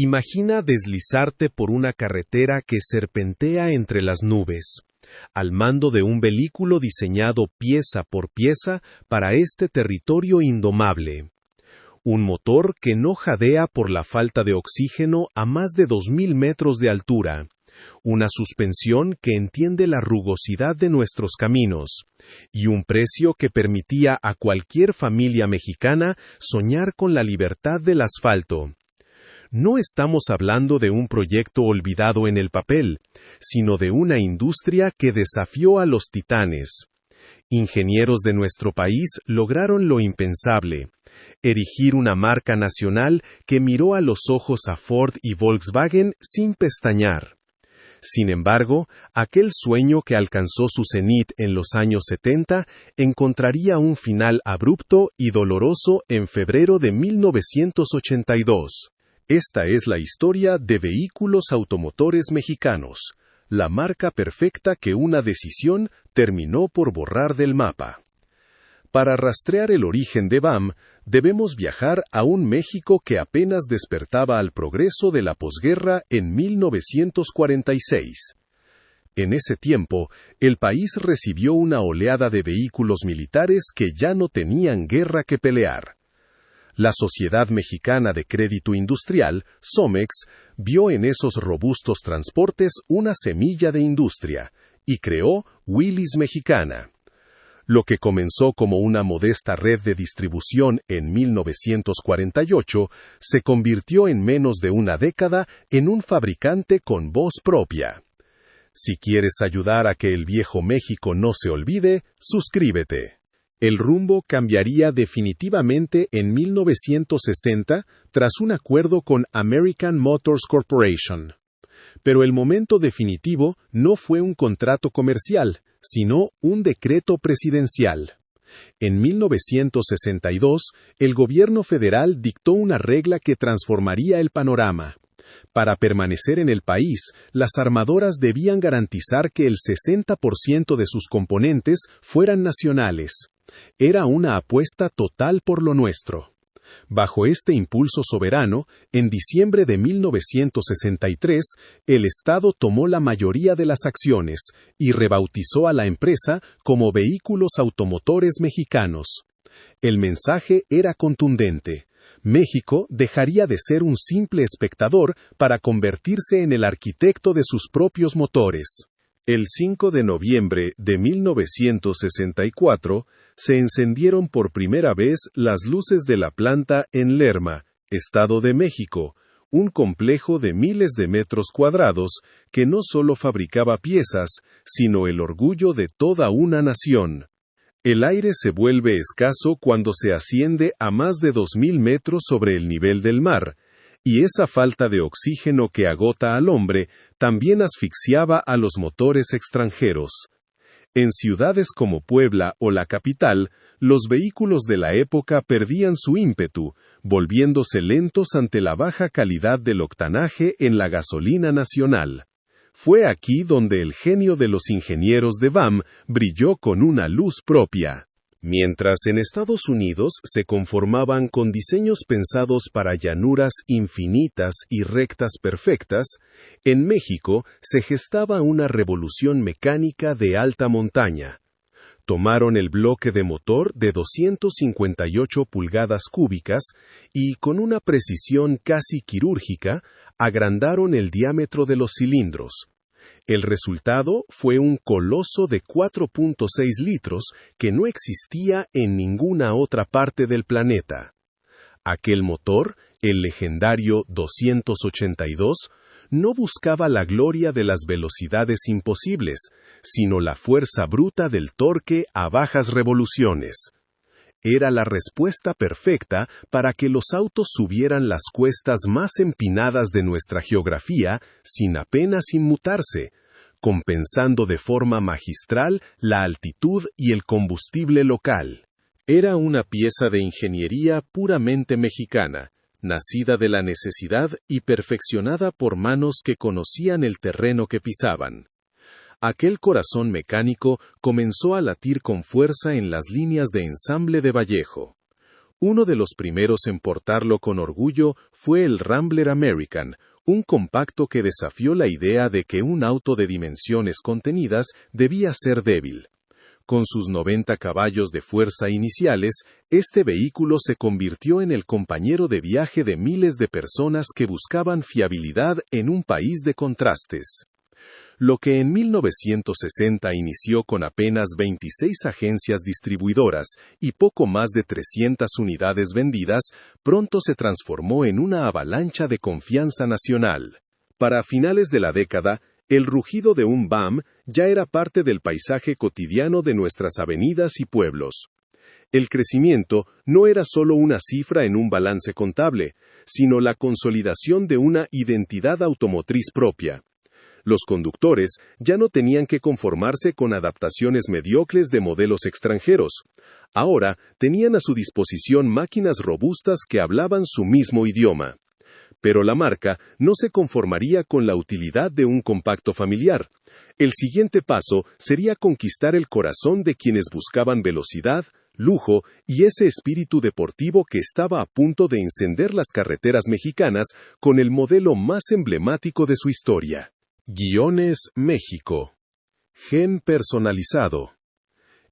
Imagina deslizarte por una carretera que serpentea entre las nubes, al mando de un vehículo diseñado pieza por pieza para este territorio indomable. Un motor que no jadea por la falta de oxígeno a más de 2000 metros de altura. Una suspensión que entiende la rugosidad de nuestros caminos, y un precio que permitía a cualquier familia mexicana soñar con la libertad del asfalto. No estamos hablando de un proyecto olvidado en el papel, sino de una industria que desafió a los titanes. Ingenieros de nuestro país lograron lo impensable: erigir una marca nacional que miró a los ojos a Ford y Volkswagen sin pestañear. Sin embargo, aquel sueño que alcanzó su cenit en los años 70 encontraría un final abrupto y doloroso en febrero de 1982. Esta es la historia de Vehículos Automotores Mexicanos, la marca perfecta que una decisión terminó por borrar del mapa. Para rastrear el origen de VAM, debemos viajar a un México que apenas despertaba al progreso de la posguerra en 1946. En ese tiempo, el país recibió una oleada de vehículos militares que ya no tenían guerra que pelear. La Sociedad Mexicana de Crédito Industrial, SOMEX, vio en esos robustos transportes una semilla de industria y creó Willys Mexicana. Lo que comenzó como una modesta red de distribución en 1948 se convirtió en menos de una década en un fabricante con voz propia. Si quieres ayudar a que el viejo México no se olvide, suscríbete. El rumbo cambiaría definitivamente en 1960 tras un acuerdo con American Motors Corporation. Pero el momento definitivo no fue un contrato comercial, sino un decreto presidencial. En 1962, el gobierno federal dictó una regla que transformaría el panorama. Para permanecer en el país, las armadoras debían garantizar que el 60% de sus componentes fueran nacionales. Era una apuesta total por lo nuestro. Bajo este impulso soberano, en diciembre de 1963, el Estado tomó la mayoría de las acciones y rebautizó a la empresa como Vehículos Automotores Mexicanos. El mensaje era contundente: México dejaría de ser un simple espectador para convertirse en el arquitecto de sus propios motores. El 5 de noviembre de 1964, se encendieron por primera vez las luces de la planta en Lerma, Estado de México, un complejo de miles de metros cuadrados que no solo fabricaba piezas, sino el orgullo de toda una nación. El aire se vuelve escaso cuando se asciende a más de 2000 metros sobre el nivel del mar, y esa falta de oxígeno que agota al hombre también asfixiaba a los motores extranjeros. En ciudades como Puebla o la capital, los vehículos de la época perdían su ímpetu, volviéndose lentos ante la baja calidad del octanaje en la gasolina nacional. Fue aquí donde el genio de los ingenieros de VAM brilló con una luz propia. Mientras en Estados Unidos se conformaban con diseños pensados para llanuras infinitas y rectas perfectas, en México se gestaba una revolución mecánica de alta montaña. Tomaron el bloque de motor de 258 pulgadas cúbicas y, con una precisión casi quirúrgica, agrandaron el diámetro de los cilindros. El resultado fue un coloso de 4.6 litros que no existía en ninguna otra parte del planeta. Aquel motor, el legendario 282, no buscaba la gloria de las velocidades imposibles, sino la fuerza bruta del torque a bajas revoluciones. Era la respuesta perfecta para que los autos subieran las cuestas más empinadas de nuestra geografía sin apenas inmutarse, compensando de forma magistral la altitud y el combustible local. Era una pieza de ingeniería puramente mexicana, nacida de la necesidad y perfeccionada por manos que conocían el terreno que pisaban. Aquel corazón mecánico comenzó a latir con fuerza en las líneas de ensamble de Vallejo. Uno de los primeros en portarlo con orgullo fue el Rambler American, un compacto que desafió la idea de que un auto de dimensiones contenidas debía ser débil. Con sus 90 caballos de fuerza iniciales, este vehículo se convirtió en el compañero de viaje de miles de personas que buscaban fiabilidad en un país de contrastes. Lo que en 1960 inició con apenas 26 agencias distribuidoras y poco más de 300 unidades vendidas, pronto se transformó en una avalancha de confianza nacional. Para finales de la década, el rugido de un BAM ya era parte del paisaje cotidiano de nuestras avenidas y pueblos. El crecimiento no era solo una cifra en un balance contable, sino la consolidación de una identidad automotriz propia. Los conductores ya no tenían que conformarse con adaptaciones mediocres de modelos extranjeros. Ahora tenían a su disposición máquinas robustas que hablaban su mismo idioma. Pero la marca no se conformaría con la utilidad de un compacto familiar. El siguiente paso sería conquistar el corazón de quienes buscaban velocidad, lujo y ese espíritu deportivo que estaba a punto de encender las carreteras mexicanas con el modelo más emblemático de su historia. México. Gen personalizado.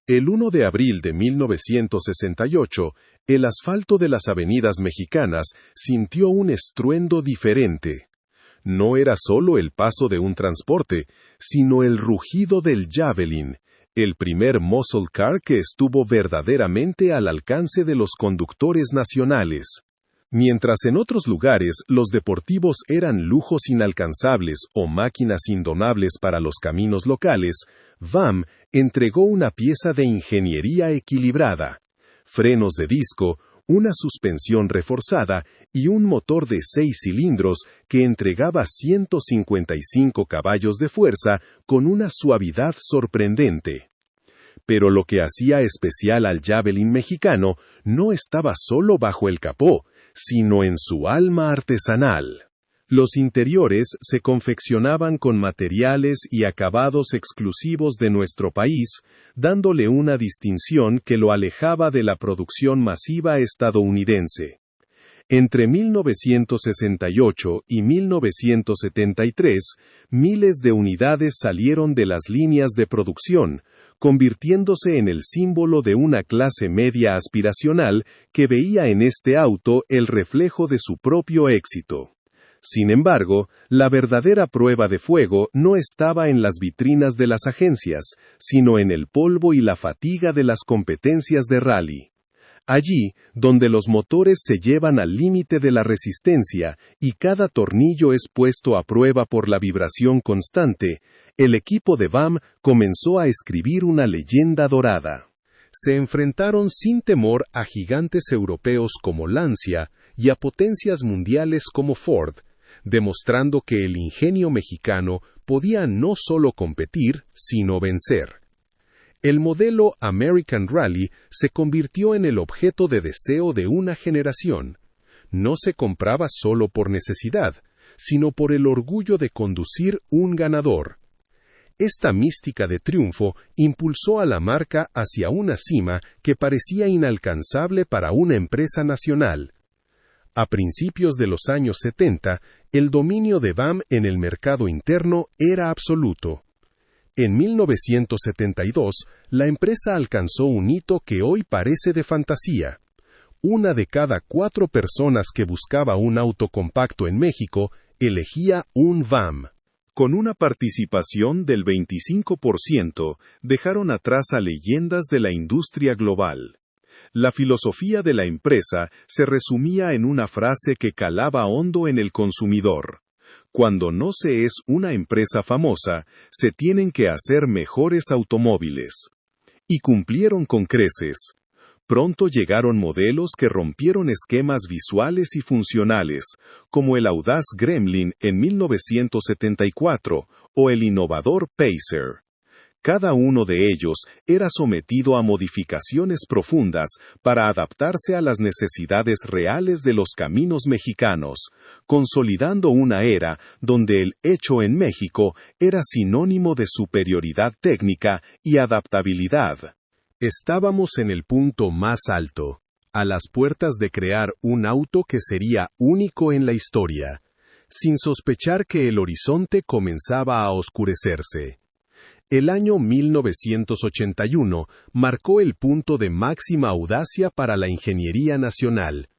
El 1 de abril de 1968, el asfalto de las avenidas mexicanas sintió un estruendo diferente. No era solo el paso de un transporte, sino el rugido del Javelin, el primer muscle car que estuvo verdaderamente al alcance de los conductores nacionales. Mientras en otros lugares los deportivos eran lujos inalcanzables o máquinas indomables para los caminos locales, VAM entregó una pieza de ingeniería equilibrada, frenos de disco, una suspensión reforzada y un motor de 6 cilindros que entregaba 155 caballos de fuerza con una suavidad sorprendente. Pero lo que hacía especial al Javelin mexicano no estaba solo bajo el capó, sino en su alma artesanal. Los interiores se confeccionaban con materiales y acabados exclusivos de nuestro país, dándole una distinción que lo alejaba de la producción masiva estadounidense. Entre 1968 y 1973, miles de unidades salieron de las líneas de producción, convirtiéndose en el símbolo de una clase media aspiracional que veía en este auto el reflejo de su propio éxito. Sin embargo, la verdadera prueba de fuego no estaba en las vitrinas de las agencias, sino en el polvo y la fatiga de las competencias de rally. Allí, donde los motores se llevan al límite de la resistencia y cada tornillo es puesto a prueba por la vibración constante, el equipo de VAM comenzó a escribir una leyenda dorada. Se enfrentaron sin temor a gigantes europeos como Lancia y a potencias mundiales como Ford, demostrando que el ingenio mexicano podía no solo competir, sino vencer. El modelo American Rally se convirtió en el objeto de deseo de una generación. No se compraba solo por necesidad, sino por el orgullo de conducir un ganador. Esta mística de triunfo impulsó a la marca hacia una cima que parecía inalcanzable para una empresa nacional. A principios de los años 70, el dominio de VAM en el mercado interno era absoluto. En 1972, la empresa alcanzó un hito que hoy parece de fantasía. 1 de cada 4 personas que buscaba un auto compacto en México elegía un VAM. Con una participación del 25%, dejaron atrás a leyendas de la industria global. La filosofía de la empresa se resumía en una frase que calaba hondo en el consumidor. Cuando no se es una empresa famosa, se tienen que hacer mejores automóviles. Y cumplieron con creces. Pronto llegaron modelos que rompieron esquemas visuales y funcionales, como el audaz Gremlin en 1974 o el innovador Pacer. Cada uno de ellos era sometido a modificaciones profundas para adaptarse a las necesidades reales de los caminos mexicanos, consolidando una era donde el hecho en México era sinónimo de superioridad técnica y adaptabilidad. Estábamos en el punto más alto. a las puertas de crear un auto que sería único en la historia, sin sospechar que el horizonte comenzaba a oscurecerse. El año 1981 marcó el punto de máxima audacia para la ingeniería nacional.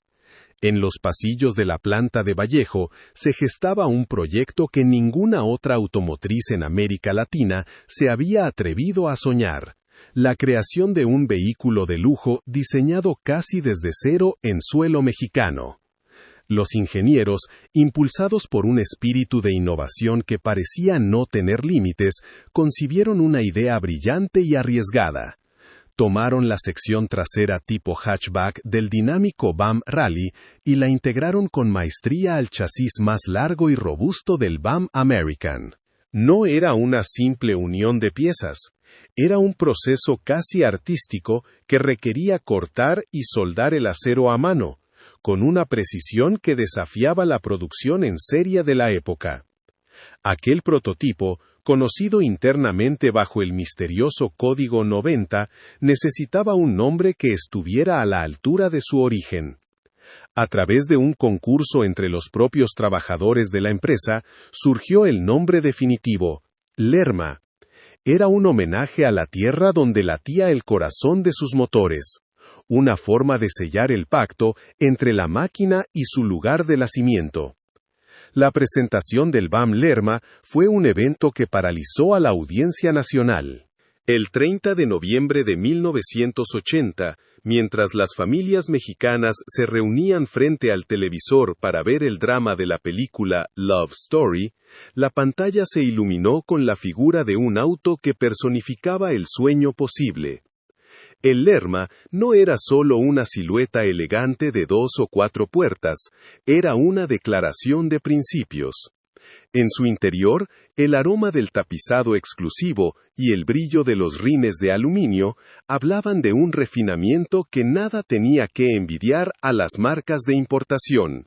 En los pasillos de la planta de Vallejo se gestaba un proyecto que ninguna otra automotriz en América Latina se había atrevido a soñar: la creación de un vehículo de lujo diseñado casi desde cero en suelo mexicano. Los ingenieros, impulsados por un espíritu de innovación que parecía no tener límites, concibieron una idea brillante y arriesgada. Tomaron la sección trasera tipo hatchback del dinámico BAM Rally y la integraron con maestría al chasis más largo y robusto del BAM American. No era una simple unión de piezas. Era un proceso casi artístico que requería cortar y soldar el acero a mano, con una precisión que desafiaba la producción en serie de la época. Aquel prototipo, conocido internamente bajo el misterioso Código 90, necesitaba un nombre que estuviera a la altura de su origen. A través de un concurso entre los propios trabajadores de la empresa, surgió el nombre definitivo: Lerma. Era un homenaje a la tierra donde latía el corazón de sus motores, una forma de sellar el pacto entre la máquina y su lugar de nacimiento. La presentación del BAM Lerma fue un evento que paralizó a la audiencia nacional. El 30 de noviembre de 1980, mientras las familias mexicanas se reunían frente al televisor para ver el drama de la película Love Story, la pantalla se iluminó con la figura de un auto que personificaba el sueño posible. El Lerma no era solo una silueta elegante de 2 o 4 puertas, era una declaración de principios. En su interior, el aroma del tapizado exclusivo y el brillo de los rines de aluminio hablaban de un refinamiento que nada tenía que envidiar a las marcas de importación.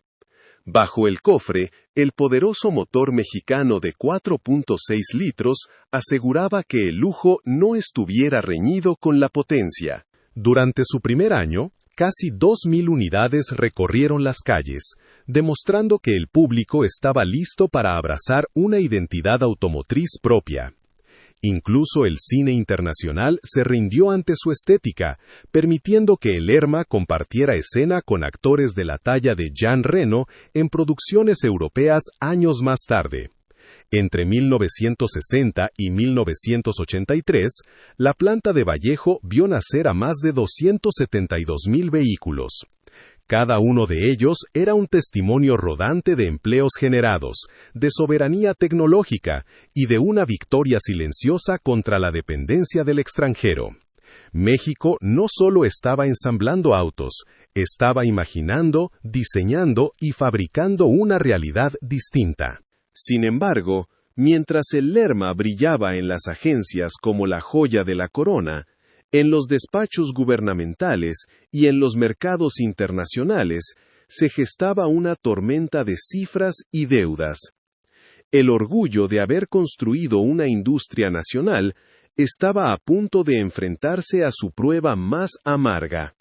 Bajo el cofre, el poderoso motor mexicano de 4.6 litros aseguraba que el lujo no estuviera reñido con la potencia. Durante su primer año, casi 2.000 unidades recorrieron las calles, demostrando que el público estaba listo para abrazar una identidad automotriz propia. Incluso el cine internacional se rindió ante su estética, permitiendo que el Lerma compartiera escena con actores de la talla de Jean Reno en producciones europeas años más tarde. Entre 1960 y 1983, la planta de Vallejo vio nacer a más de 272.000 vehículos. Cada uno de ellos era un testimonio rodante de empleos generados, de soberanía tecnológica y de una victoria silenciosa contra la dependencia del extranjero. México no solo estaba ensamblando autos, estaba imaginando, diseñando y fabricando una realidad distinta. Sin embargo, mientras el Lerma brillaba en las agencias como la joya de la corona, en los despachos gubernamentales y en los mercados internacionales se gestaba una tormenta de cifras y deudas. El orgullo de haber construido una industria nacional estaba a punto de enfrentarse a su prueba más amarga.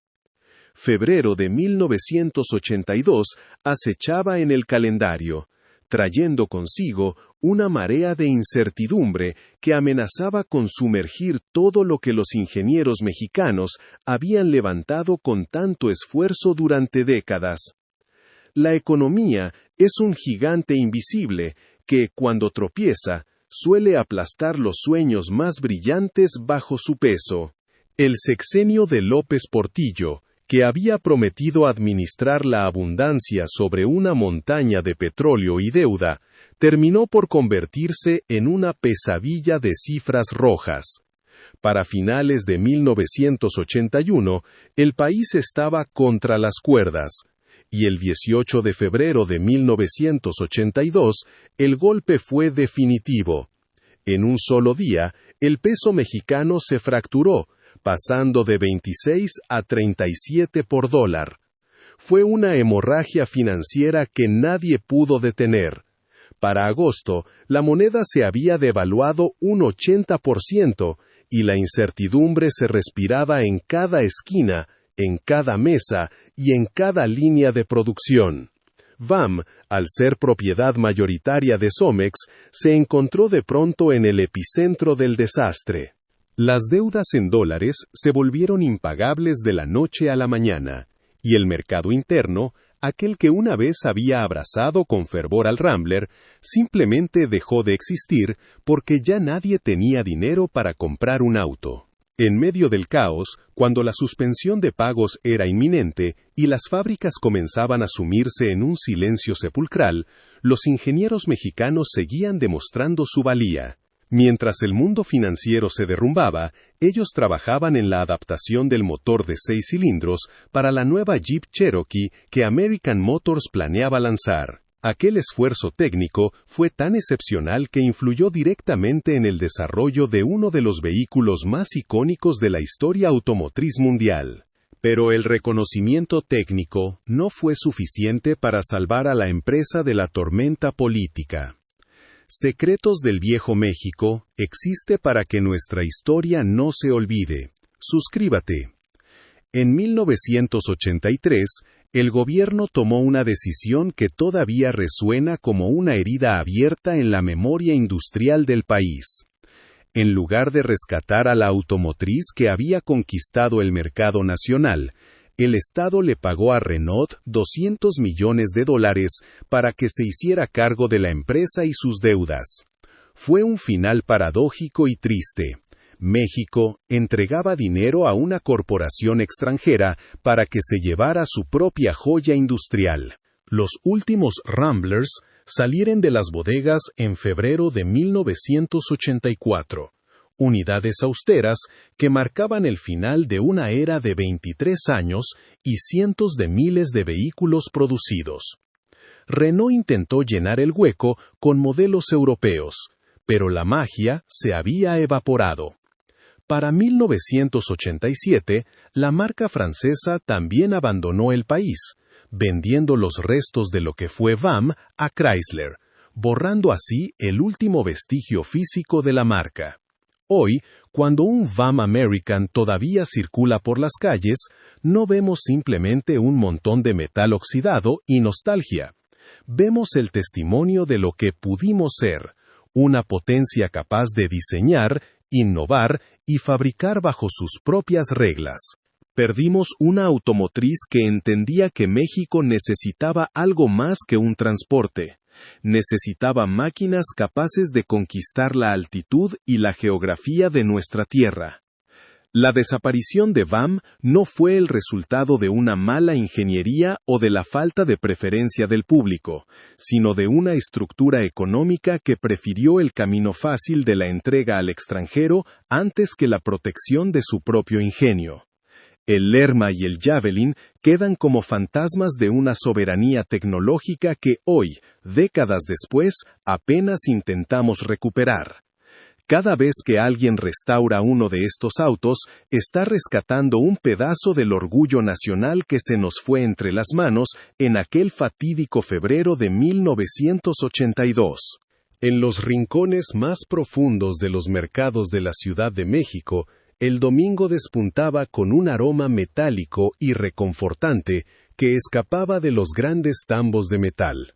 Febrero de 1982 acechaba en el calendario, trayendo consigo una marea de incertidumbre que amenazaba con sumergir todo lo que los ingenieros mexicanos habían levantado con tanto esfuerzo durante décadas. La economía es un gigante invisible que, cuando tropieza, suele aplastar los sueños más brillantes bajo su peso. El sexenio de López Portillo, que había prometido administrar la abundancia sobre una montaña de petróleo y deuda, terminó por convertirse en una pesadilla de cifras rojas. Para finales de 1981, el país estaba contra las cuerdas, y el 18 de febrero de 1982, el golpe fue definitivo. En un solo día, el peso mexicano se fracturó, pasando de 26 a 37 por dólar. Fue una hemorragia financiera que nadie pudo detener. Para agosto, la moneda se había devaluado un 80% y la incertidumbre se respiraba en cada esquina, en cada mesa y en cada línea de producción. VAM, al ser propiedad mayoritaria de Somex, se encontró de pronto en el epicentro del desastre. Las deudas en dólares se volvieron impagables de la noche a la mañana, y el mercado interno, aquel que una vez había abrazado con fervor al Rambler, simplemente dejó de existir porque ya nadie tenía dinero para comprar un auto. En medio del caos, cuando la suspensión de pagos era inminente y las fábricas comenzaban a sumirse en un silencio sepulcral, los ingenieros mexicanos seguían demostrando su valía. Mientras el mundo financiero se derrumbaba, ellos trabajaban en la adaptación del motor de 6 cilindros para la nueva Jeep Cherokee que American Motors planeaba lanzar. Aquel esfuerzo técnico fue tan excepcional que influyó directamente en el desarrollo de uno de los vehículos más icónicos de la historia automotriz mundial. Pero el reconocimiento técnico no fue suficiente para salvar a la empresa de la tormenta política. Secretos del Viejo México existe para que nuestra historia no se olvide. Suscríbete. En 1983, el gobierno tomó una decisión que todavía resuena como una herida abierta en la memoria industrial del país. En lugar de rescatar a la automotriz que había conquistado el mercado nacional, el Estado le pagó a Renault $200 millones para que se hiciera cargo de la empresa y sus deudas. Fue un final paradójico y triste. México entregaba dinero a una corporación extranjera para que se llevara su propia joya industrial. Los últimos Ramblers salieron de las bodegas en febrero de 1984. Unidades austeras que marcaban el final de una era de 23 años y cientos de miles de vehículos producidos. Renault intentó llenar el hueco con modelos europeos, pero la magia se había evaporado. Para 1987, la marca francesa también abandonó el país, vendiendo los restos de lo que fue VAM a Chrysler, borrando así el último vestigio físico de la marca. Hoy, cuando un VAM American todavía circula por las calles, no vemos simplemente un montón de metal oxidado y nostalgia. Vemos el testimonio de lo que pudimos ser, una potencia capaz de diseñar, innovar y fabricar bajo sus propias reglas. Perdimos una automotriz que entendía que México necesitaba algo más que un transporte. Necesitaba máquinas capaces de conquistar la altitud y la geografía de nuestra tierra. La desaparición de VAM no fue el resultado de una mala ingeniería o de la falta de preferencia del público, sino de una estructura económica que prefirió el camino fácil de la entrega al extranjero antes que la protección de su propio ingenio. El Lerma y el Javelin quedan como fantasmas de una soberanía tecnológica que hoy, décadas después, apenas intentamos recuperar. Cada vez que alguien restaura uno de estos autos, está rescatando un pedazo del orgullo nacional que se nos fue entre las manos en aquel fatídico febrero de 1982. En los rincones más profundos de los mercados de la Ciudad de México, el domingo despuntaba con un aroma metálico y reconfortante que escapaba de los grandes tambos de metal.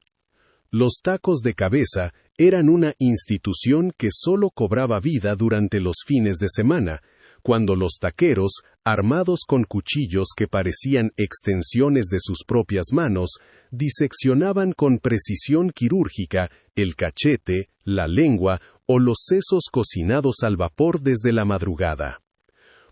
Los tacos de cabeza eran una institución que solo cobraba vida durante los fines de semana, cuando los taqueros, armados con cuchillos que parecían extensiones de sus propias manos, diseccionaban con precisión quirúrgica el cachete, la lengua o los sesos cocinados al vapor desde la madrugada.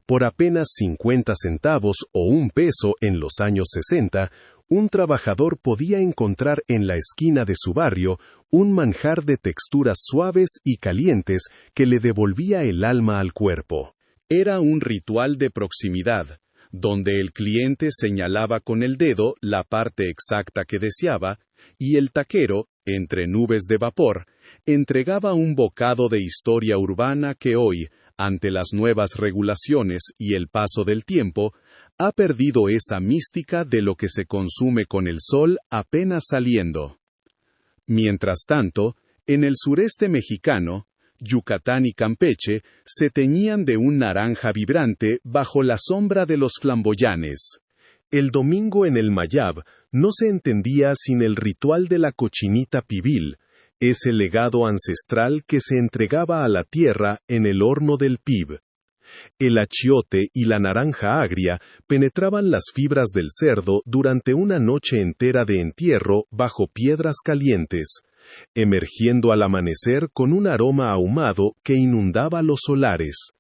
Por apenas 50 centavos o $1 en los años 60, un trabajador podía encontrar en la esquina de su barrio un manjar de texturas suaves y calientes que le devolvía el alma al cuerpo. Era un ritual de proximidad, donde el cliente señalaba con el dedo la parte exacta que deseaba, y el taquero, entre nubes de vapor, entregaba un bocado de historia urbana que hoy, ante las nuevas regulaciones y el paso del tiempo, ha perdido esa mística de lo que se consume con el sol apenas saliendo. Mientras tanto, en el sureste mexicano, Yucatán y Campeche se teñían de un naranja vibrante bajo la sombra de los flamboyanes. El domingo en el Mayab no se entendía sin el ritual de la cochinita pibil, ese legado ancestral que se entregaba a la tierra en el horno del pib. El achiote y la naranja agria penetraban las fibras del cerdo durante una noche entera de entierro bajo piedras calientes, emergiendo al amanecer con un aroma ahumado que inundaba los solares.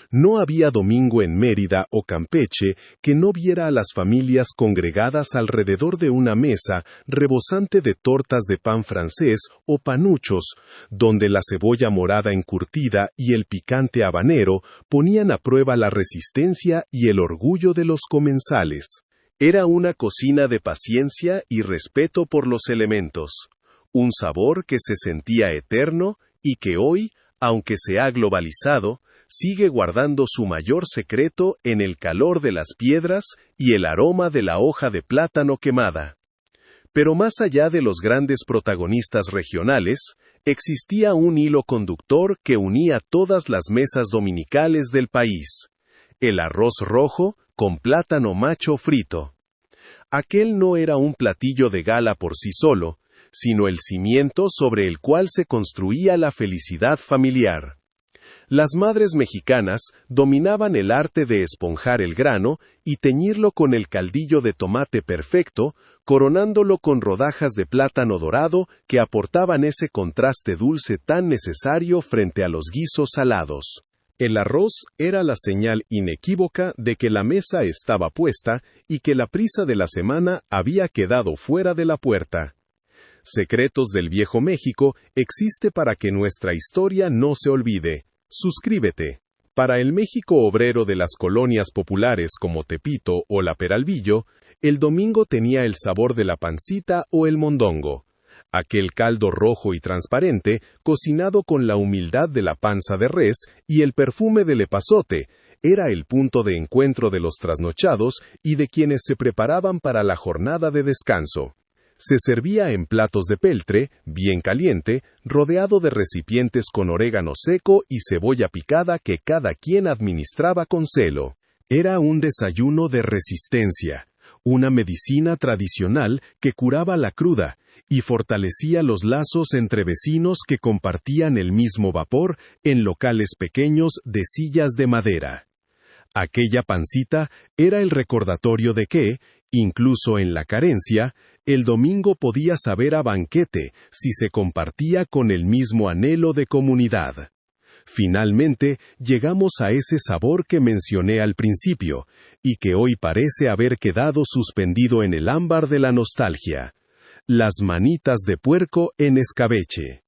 No había domingo en Mérida o Campeche que no viera a las familias congregadas alrededor de una mesa rebosante de tortas de pan francés o panuchos, donde la cebolla morada encurtida y el picante habanero ponían a prueba la resistencia y el orgullo de los comensales. Era una cocina de paciencia y respeto por los elementos, un sabor que se sentía eterno y que hoy, aunque se ha globalizado, sigue guardando su mayor secreto en el calor de las piedras y el aroma de la hoja de plátano quemada. Pero más allá de los grandes protagonistas regionales, existía un hilo conductor que unía todas las mesas dominicales del país: el arroz rojo con plátano macho frito. Aquel no era un platillo de gala por sí solo, sino el cimiento sobre el cual se construía la felicidad familiar. Las madres mexicanas dominaban el arte de esponjar el grano y teñirlo con el caldillo de tomate perfecto, coronándolo con rodajas de plátano dorado que aportaban ese contraste dulce tan necesario frente a los guisos salados. El arroz era la señal inequívoca de que la mesa estaba puesta y que la prisa de la semana había quedado fuera de la puerta. Secretos del Viejo México existe para que nuestra historia no se olvide. Suscríbete. Para el México obrero de las colonias populares como Tepito o la Peralvillo, el domingo tenía el sabor de la pancita o el mondongo. Aquel caldo rojo y transparente, cocinado con la humildad de la panza de res y el perfume del epazote, era el punto de encuentro de los trasnochados y de quienes se preparaban para la jornada de descanso. Se servía en platos de peltre, bien caliente, rodeado de recipientes con orégano seco y cebolla picada que cada quien administraba con celo. Era un desayuno de resistencia, una medicina tradicional que curaba la cruda y fortalecía los lazos entre vecinos que compartían el mismo vapor en locales pequeños de sillas de madera. Aquella pancita era el recordatorio de que, incluso en la carencia, el domingo podía saber a banquete si se compartía con el mismo anhelo de comunidad. Finalmente, llegamos a ese sabor que mencioné al principio, y que hoy parece haber quedado suspendido en el ámbar de la nostalgia: las manitas de puerco en escabeche.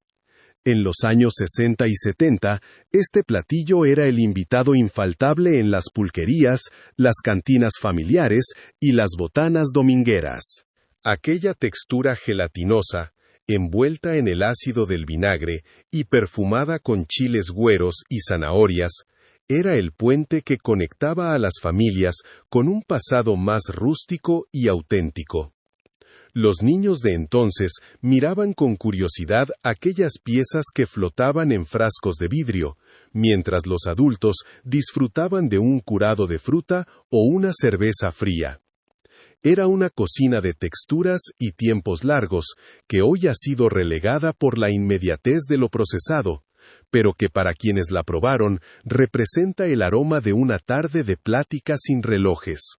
En los años 60 y 70, este platillo era el invitado infaltable en las pulquerías, las cantinas familiares y las botanas domingueras. Aquella textura gelatinosa, envuelta en el ácido del vinagre y perfumada con chiles güeros y zanahorias, era el puente que conectaba a las familias con un pasado más rústico y auténtico. Los niños de entonces miraban con curiosidad aquellas piezas que flotaban en frascos de vidrio, mientras los adultos disfrutaban de un curado de fruta o una cerveza fría. Era una cocina de texturas y tiempos largos, que hoy ha sido relegada por la inmediatez de lo procesado, pero que para quienes la probaron representa el aroma de una tarde de plática sin relojes.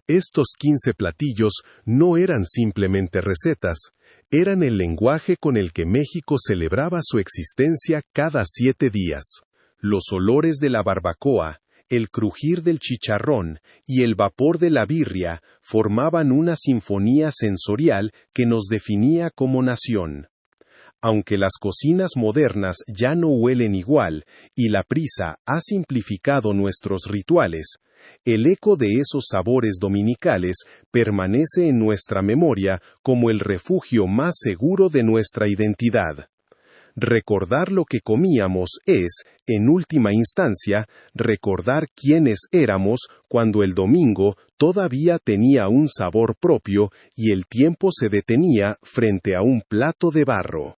Estos 15 platillos no eran simplemente recetas, eran el lenguaje con el que México celebraba su existencia cada 7 días. Los olores de la barbacoa, el crujir del chicharrón y el vapor de la birria formaban una sinfonía sensorial que nos definía como nación. Aunque las cocinas modernas ya no huelen igual y la prisa ha simplificado nuestros rituales, el eco de esos sabores dominicales permanece en nuestra memoria como el refugio más seguro de nuestra identidad. Recordar lo que comíamos es, en última instancia, recordar quiénes éramos cuando el domingo todavía tenía un sabor propio y el tiempo se detenía frente a un plato de barro.